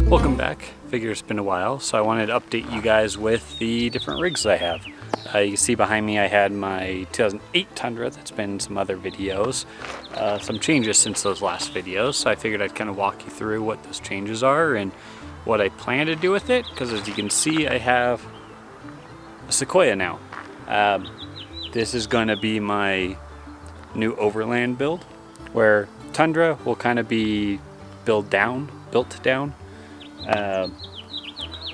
Welcome back. Figure it's been a while, so I wanted to update you guys with the different rigs I have. You can see behind me I had my 2008 Tundra. That's been some other videos. Some changes since those last videos, so I figured I'd kind of walk you through what those changes are and what I plan to do with it, because as you can see I have a Sequoia now. This is going to be my new Overland build, where Tundra will kind of be built down.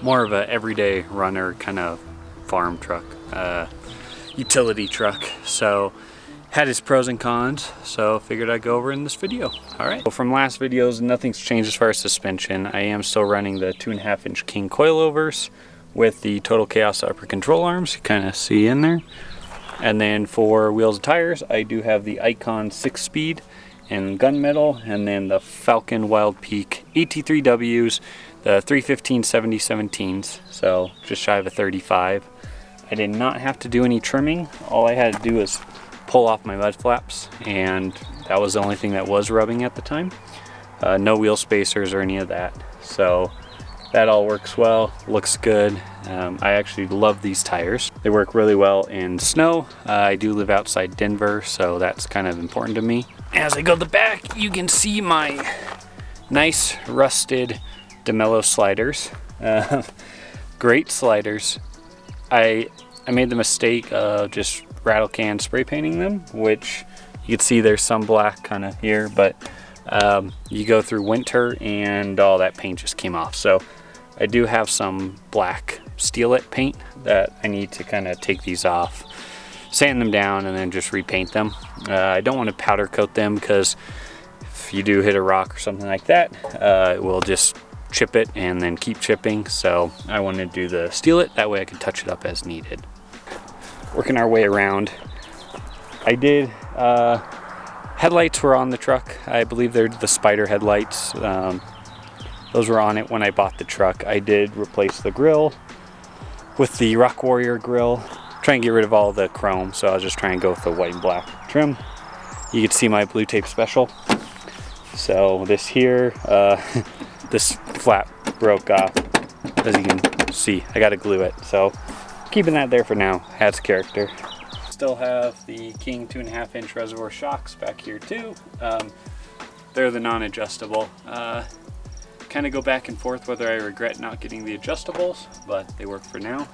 More of a everyday runner kind of farm truck, utility truck. So had its pros and cons, so figured I'd go over in this video. All right. So from last videos, nothing's changed as far as suspension. I am still running the 2.5-inch King coilovers with the Total Chaos upper control arms. You kind of see in there. And then for wheels and tires, I do have the Icon 6-speed and gunmetal, and then the Falcon Wild Peak AT3Ws, the 315 7017s, so just shy of a 35. I did not have to do any trimming. All I had to do was pull off my mud flaps, and that was the only thing that was rubbing at the time. No wheel spacers or any of that, so that all works well, looks good. I actually love these tires. They work really well in snow. I do live outside Denver, so that's kind of important to me. As I go to the back, you can see my nice rusted DeMello sliders. Great sliders. I made the mistake of just rattle can spray painting them, which you can see there's some black kind of here, but you go through winter and all that paint just came off. So I do have some black Steel-It paint that I need to kind of take these off, sand them down, and then just repaint them. I don't want to powder coat them, because if you do hit a rock or something like that, it will just chip it and then keep chipping. So I want to do the Steel-It, that way I can touch it up as needed. Working our way around, I did headlights were on the truck. I believe they're the Spider headlights. Those were on it when I bought the truck. I did replace the grill with the Rock Warrior grill. Try and get rid of all the chrome, so I'll just try and go with the white and black trim. You can see my blue tape special. So this here, this flap broke off. As you can see, I gotta glue it. So keeping that there for now, adds character. Still have the King 2.5-inch reservoir shocks back here too. They're the non-adjustable. Kind of go back and forth whether I regret not getting the adjustables, but they work for now.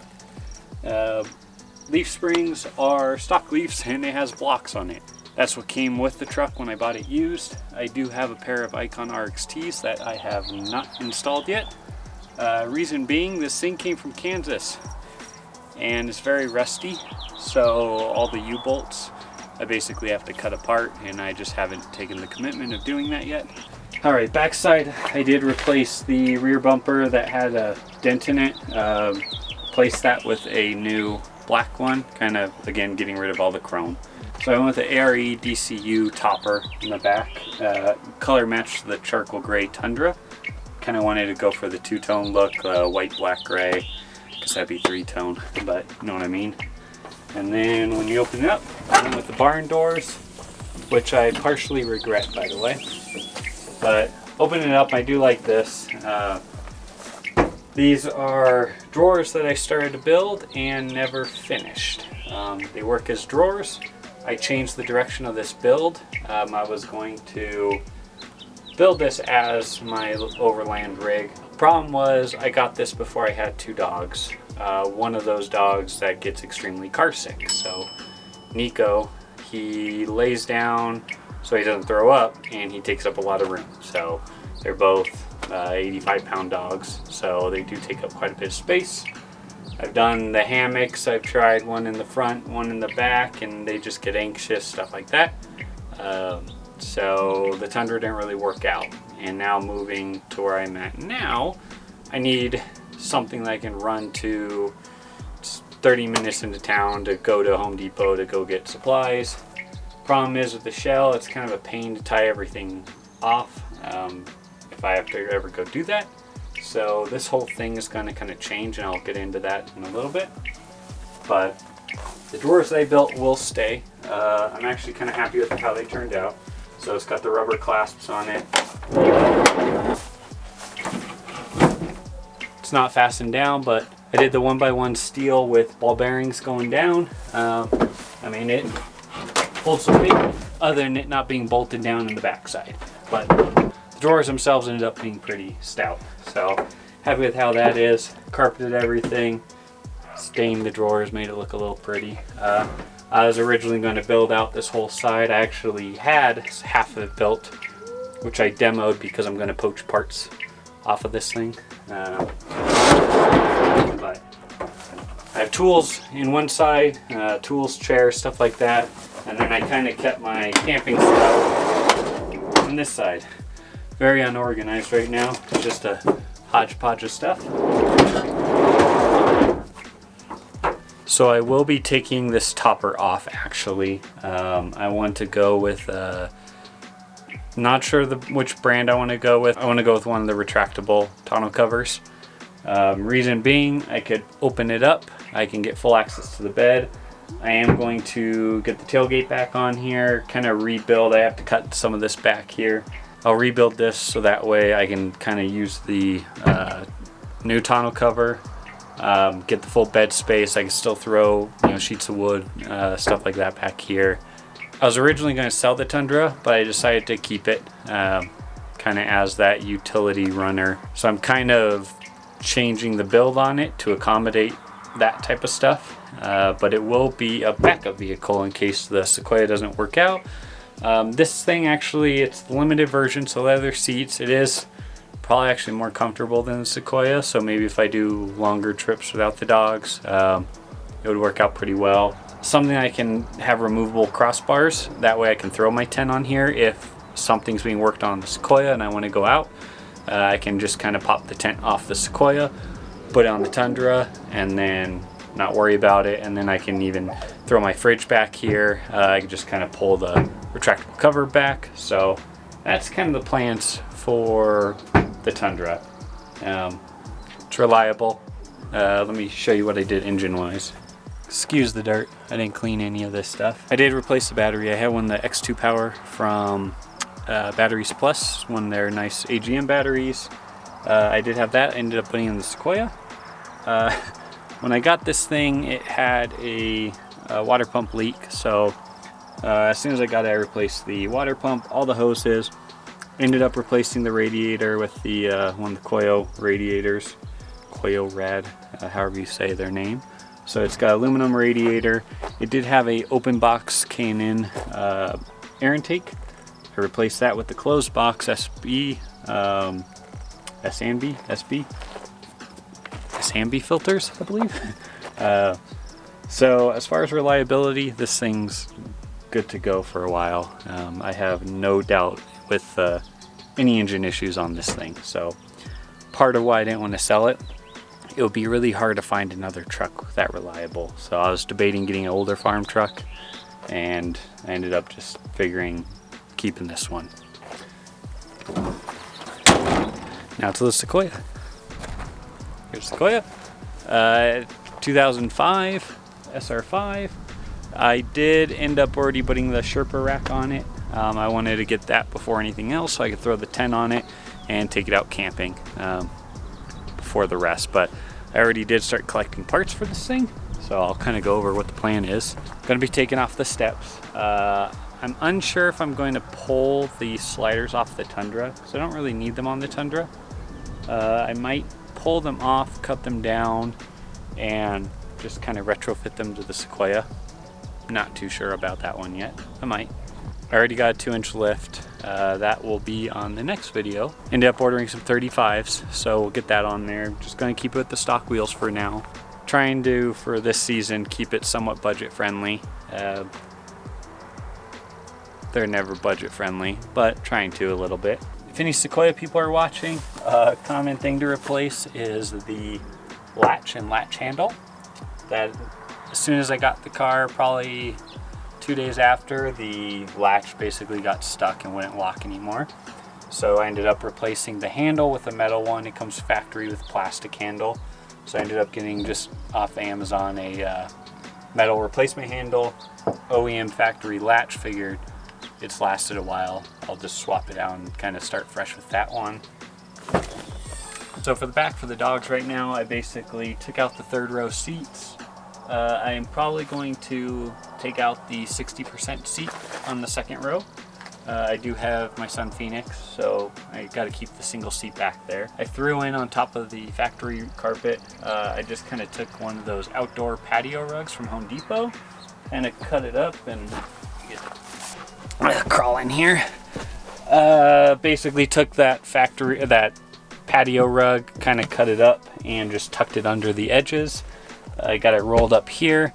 Leaf springs are stock leaves, and it has blocks on it. That's what came with the truck when I bought it used. I do have a pair of Icon RXTs that I have not installed yet. Reason being, this thing came from Kansas and it's very rusty, so all the U-bolts I basically have to cut apart, and I just haven't taken the commitment of doing that yet. Alright, backside, I did replace the rear bumper that had a dent in it. Replaced that with a new black one, kind of, again, getting rid of all the chrome. So I went with the ARE DCU topper in the back. Color matched the charcoal gray Tundra. Kind of wanted to go for the two-tone look, white, black, gray. Because that'd be three-tone, but you know what I mean. And then when you open it up, I went with the barn doors, which I partially regret, by the way. But opening it up, I do like this. These are drawers that I started to build and never finished. They work as drawers. I changed the direction of this build. I was going to build this as my Overland rig. Problem was, I got this before I had two dogs. One of those dogs that gets extremely car sick. So Nico, he lays down so he doesn't throw up, and he takes up a lot of room. So they're both 85-pound dogs, so they do take up quite a bit of space. I've done the hammocks. I've tried one in the front, one in the back, and they just get anxious, stuff like that. So the Tundra didn't really work out. And now moving to where I'm at now, I need something that I can run to 30 minutes into town to go to Home Depot to go get supplies. Problem is with the shell, it's kind of a pain to tie everything off if I have to ever go do that. So this whole thing is going to kind of change, and I'll get into that in a little bit. But the drawers they built will stay. I'm actually kind of happy with how they turned out. So it's got the rubber clasps on it. It's not fastened down, but I did the 1x1 steel with ball bearings going down. I mean, it holds some weight other than it not being bolted down in the backside. But the drawers themselves ended up being pretty stout. So happy with how that is. Carpeted everything, stained the drawers, made it look a little pretty. I was originally going to build out this whole side. I actually had half of it built, which I demoed because I'm going to poach parts off of this thing. But I have tools in one side, tools, chairs, stuff like that, and then I kind of kept my camping stuff on this side. Very unorganized right now. It's just a hodgepodge of stuff. So I will be taking this topper off actually. I want to go with, not sure which brand I want to go with. I want to go with one of the retractable tonneau covers. Reason being, I could open it up. I can get full access to the bed. I am going to get the tailgate back on here, kind of rebuild. I have to cut some of this back here. I'll rebuild this so that way I can kind of use the new tonneau cover. Get the full bed space. I can still throw, sheets of wood, stuff like that back here. I was originally going to sell the Tundra, but I decided to keep it kind of as that utility runner. So I'm kind of changing the build on it to accommodate that type of stuff. But it will be a backup vehicle in case the Sequoia doesn't work out. This thing actually, it's the limited version, so leather seats. It is probably actually more comfortable than the Sequoia, so maybe if I do longer trips without the dogs, it would work out pretty well. Something I can have removable crossbars, that way I can throw my tent on here if something's being worked on the Sequoia and I want to go out. I can just kind of pop the tent off the Sequoia, put it on the Tundra, and then not worry about it. And then I can even throw my fridge back here. I can just kind of pull the retractable cover back. So that's kind of the plans for the Tundra. It's reliable. Let me show you what I did engine wise. Excuse the dirt, I didn't clean any of this stuff. I did replace the battery. I had one of the X2 Power from Batteries Plus, one of their nice AGM batteries. I did have that. I ended up putting in the Sequoia. When I got this thing, it had a water pump leak, so as soon as I got it, I replaced the water pump, all the hoses. Ended up replacing the radiator with the one of the Koyo radiators, Koyo Rad, however you say their name. So it's got aluminum radiator. It did have a open box K&N air intake. I replaced that with the closed box SB filters, I believe. So as far as reliability, this thing's good to go for a while. I have no doubt with any engine issues on this thing. So part of why I didn't want to sell it, it would be really hard to find another truck that reliable. So I was debating getting an older farm truck, and I ended up just figuring keeping this one. Now to the Sequoia. Here's Sequoia. 2005 SR5. I did end up already putting the Sherpa rack on it. I wanted to get that before anything else so I could throw the tent on it and take it out camping before the rest. But I already did start collecting parts for this thing, so I'll kind of go over what the plan is. I'm going to be taking off the steps. I'm unsure if I'm going to pull the sliders off the Tundra, because I don't really need them on the Tundra. I might pull them off, cut them down, and just kind of retrofit them to the Sequoia. Not too sure about that one yet. I might. I already got a 2-inch lift. That will be on the next video. Ended up ordering some 35s, so we'll get that on there. Just going to keep it with the stock wheels for now. Trying to, for this season, keep it somewhat budget friendly. they're never budget friendly, but trying to a little bit. If any Sequoia people are watching, a common thing to replace is the latch and latch handle. That as soon as I got the car, probably 2 days after, the latch basically got stuck and wouldn't lock anymore. So I ended up replacing the handle with a metal one. It comes factory with plastic handle. So I ended up getting just off Amazon a metal replacement handle, OEM factory latch. Figured it's lasted a while. I'll just swap it out and kind of start fresh with that one. So for the back for the dogs right now, I basically took out the third row seats. I am probably going to take out the 60% seat on the second row. I do have my son Phoenix, so I got to keep the single seat back there. I threw in on top of the factory carpet, I just kind of took one of those outdoor patio rugs from Home Depot, kind of cut it up and crawl in here. Basically took that patio rug, kind of cut it up and just tucked it under the edges. I got it rolled up here.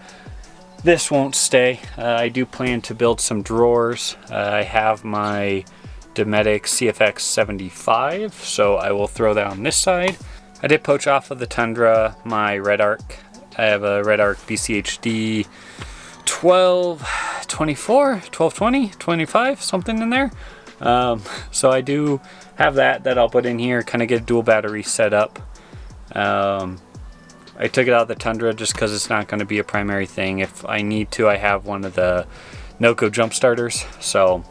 This won't stay. I do plan to build some drawers. I have my Dometic CFX 75, so I will throw that on this side. I did poach off of the Tundra my Red Arc. I have a Red Arc BCHD 1224, 1220, 25, something in there. So I do have that I'll put in here, kind of get a dual battery set up. I took it out of the Tundra just because it's not going to be a primary thing. If I need to, I have one of the Noco jump starters, so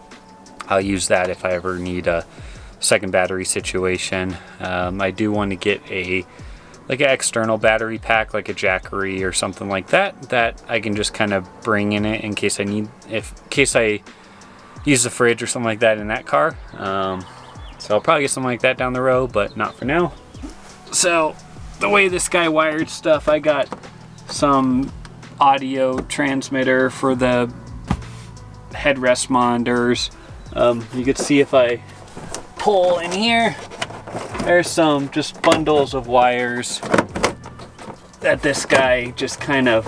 I'll use that if I ever need a second battery situation. I do want to get an external battery pack, like a Jackery or something like that I can just kind of bring in it in case in case I use the fridge or something like that in that car. So I'll probably get something like that down the road, but not for now. So the way this guy wired stuff, I got some audio transmitter for the headrest monitors. You can see if I pull in here, there's some just bundles of wires that this guy just kind of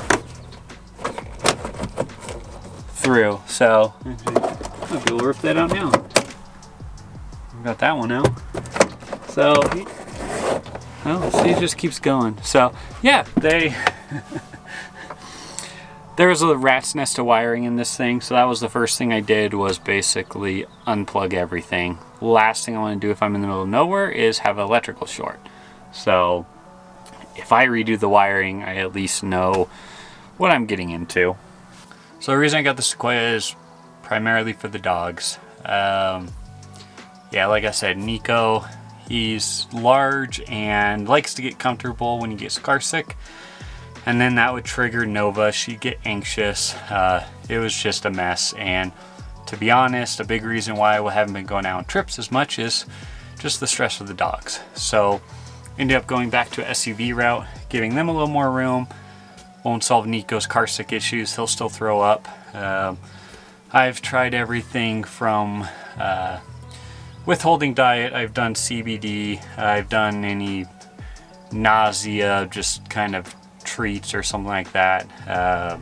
threw. So I'll be able to rip that out now. Got that one out. So oh, see, it just keeps going. So yeah, there was a rat's nest of wiring in this thing, so that was the first thing I did, was basically unplug everything. Last thing I want to do if I'm in the middle of nowhere is have an electrical short. So if I redo the wiring, I at least know what I'm getting into. So the reason I got the Sequoia is primarily for the dogs. Yeah, like I said, Nico, he's large and likes to get comfortable when he gets car sick. And then that would trigger Nova. She'd get anxious. It was just a mess. And to be honest, a big reason why I haven't been going out on trips as much is just the stress of the dogs. So ended up going back to an SUV route, giving them a little more room. Won't solve Nico's car sick issues. He'll still throw up. I've tried everything from withholding diet. I've done CBD. I've done any nausea, just kind of treats or something like that.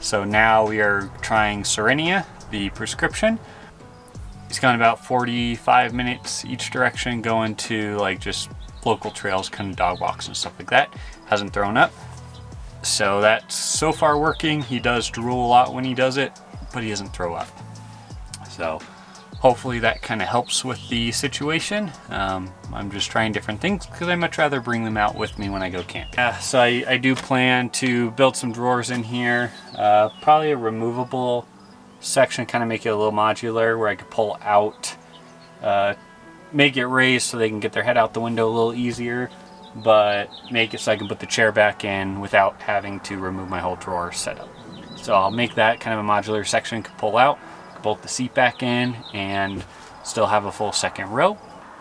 So now we are trying Serenia, the prescription. He's gone about 45 minutes each direction, going to like just local trails, kind of dog walks and stuff like that. Hasn't thrown up. So that's so far working. He does drool a lot when he does it, but he doesn't throw up. So hopefully that kind of helps with the situation. I'm just trying different things because I'd much rather bring them out with me when I go camping. Yeah, so I do plan to build some drawers in here. Probably a removable section, kind of make it a little modular where I could pull out, make it raised so they can get their head out the window a little easier, but make it so I can put the chair back in without having to remove my whole drawer setup. So I'll make that kind of a modular section, could pull out, bolt the seat back in, and still have a full second row.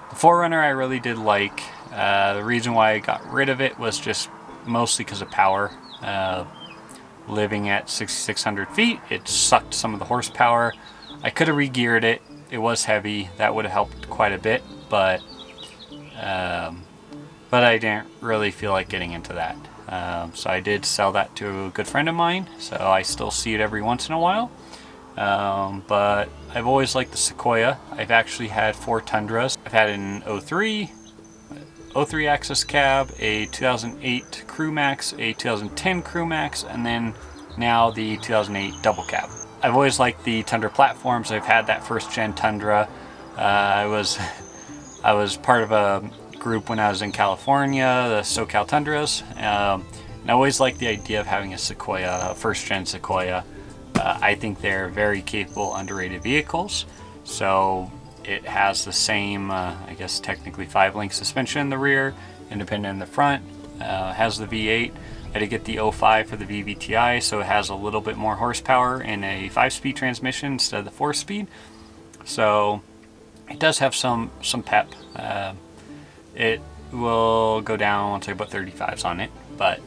The 4Runner I really did like. The reason why I got rid of it was just mostly because of power. Living at 6,600 feet, it sucked some of the horsepower. I could have re-geared it. It was heavy. That would have helped quite a bit, but I didn't really feel like getting into that. So I did sell that to a good friend of mine, so I still see it every once in a while. but I've always liked the Sequoia. I've actually had 4 Tundras. I've had an 03 Access Cab, a 2008 Crew Max, a 2010 Crew Max, and then now the 2008 Double Cab. I've always liked the Tundra platforms. I've had that first gen Tundra. I was part of a group when I was in California, the SoCal Tundras, and I always liked the idea of having a Sequoia, a first gen Sequoia. I think they're very capable, underrated vehicles. So it has the same, I guess technically 5-link suspension in the rear, independent in the front. Has the V8. I did get the 05 for the VVTi, so it has a little bit more horsepower in a 5-speed transmission instead of the 4-speed. So it does have some pep. It will go down once I put 35s on it, but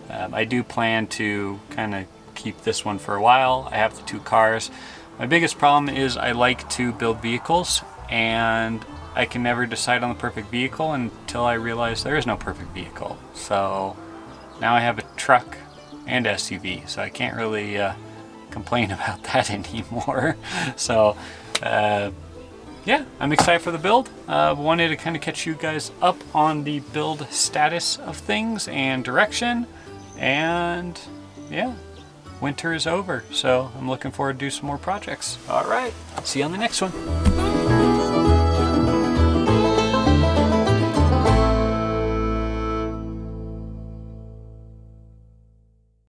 I do plan to kind of keep this one for a while. I have the 2 cars. My biggest problem is I like to build vehicles, and I can never decide on the perfect vehicle until I realize there is no perfect vehicle. So now I have a truck and SUV, so I can't really complain about that anymore. So yeah, I'm excited for the build. Wanted to kind of catch you guys up on the build status of things and direction. And yeah, winter is over, so I'm looking forward to do some more projects. All right, see you on the next one.